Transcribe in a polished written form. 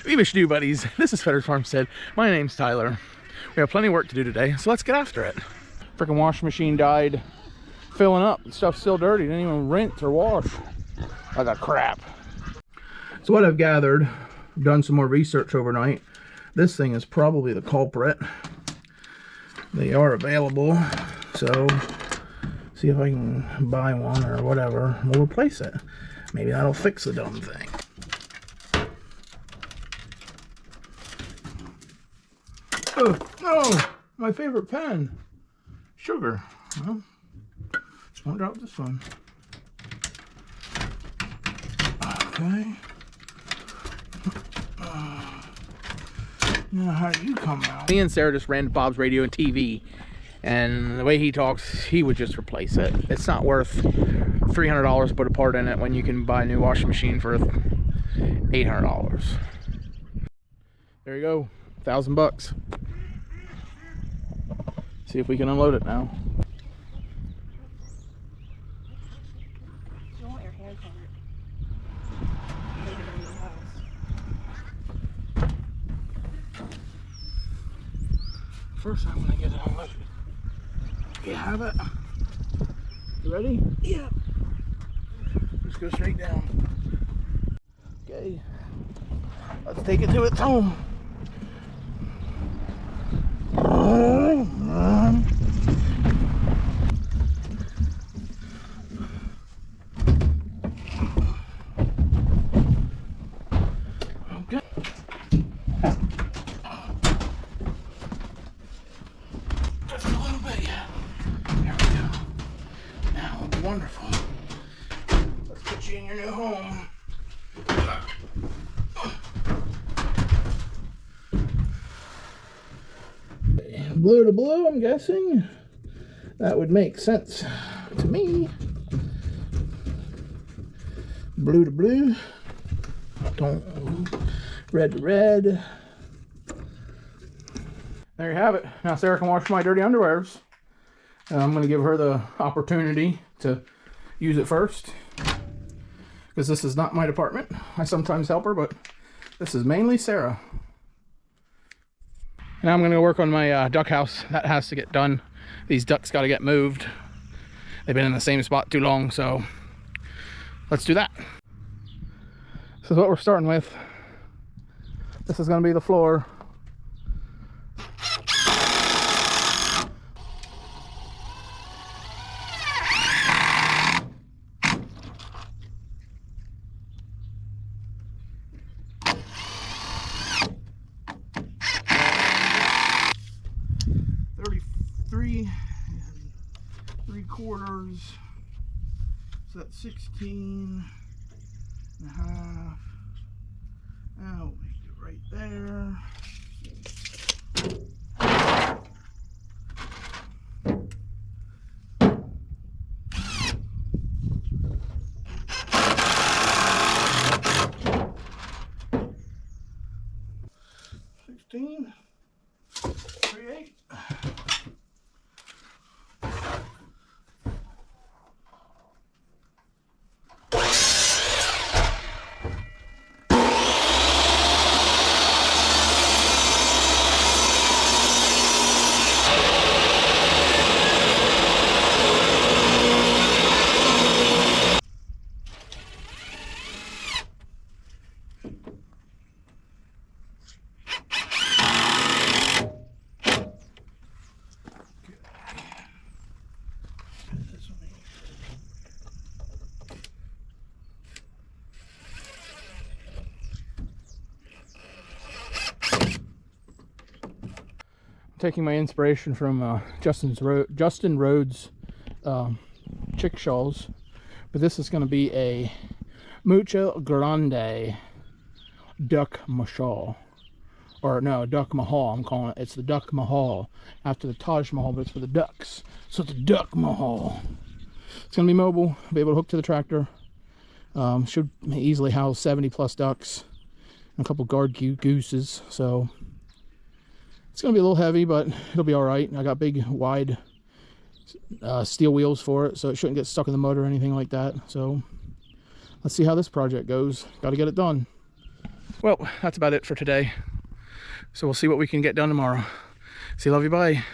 Beamish buddies, this is Fetter's Farmstead. My name's Tyler. We have plenty of work to do today, so let's get after it. Freaking washing machine died filling up. The stuff's still dirty. Didn't even rinse or wash. Like a crap. So what I've gathered, I've done some more research overnight. This thing is probably the culprit. They are available, so see if I can buy one or whatever. We'll replace it. Maybe that'll fix the dumb thing. Oh, no! My favorite pen. Sugar. Well, just won't drop this one. Okay. Now, how do you come out? Me and Sarah just ran to Bob's Radio and TV, and the way he talks, he would just replace it. It's not worth $300 to put a part in it when you can buy a new washing machine for $800. There you go, $1,000. See if we can unload it now. You want your hands on it. Leave it in the house. First, I'm gonna get it unloaded. You have it? You ready? Yeah. Just go straight down. Okay. Let's take it to its home. Okay. Just a little bit, yeah. There we go. Now it'll be wonderful. Let's put you in your new home. Blue to blue, I'm guessing. That would make sense to me. Blue to blue. Red to red. There you have it. Now Sarah can wash my dirty underwears. I'm going to give her the opportunity to use it first, because this is not my department. I sometimes help her, but this is mainly Sarah. Now I'm going to work on my duck house. That has to get done. These ducks got to get moved. They've been in the same spot too long, so let's do that. This is what we're starting with. This is going to be the floor. So that's 16 and a half. Now we'll make it right there. Taking my inspiration from Justin Rhodes chickshaws, but this is going to be a Mucho Grande Duck Mahal, or no, Duck Mahal. I'm calling it. It's the Duck Mahal after the Taj Mahal, but it's for the ducks. So it's a Duck Mahal. It's going to be mobile. Be able to hook to the tractor. Should easily house 70 plus ducks and a couple guard gooses. So it's going to be a little heavy, but it'll be all right. I got big, wide steel wheels for it, so it shouldn't get stuck in the mud or anything like that. So let's see how this project goes. Got to get it done. Well, that's about it for today. So we'll see what we can get done tomorrow. See, love you, bye.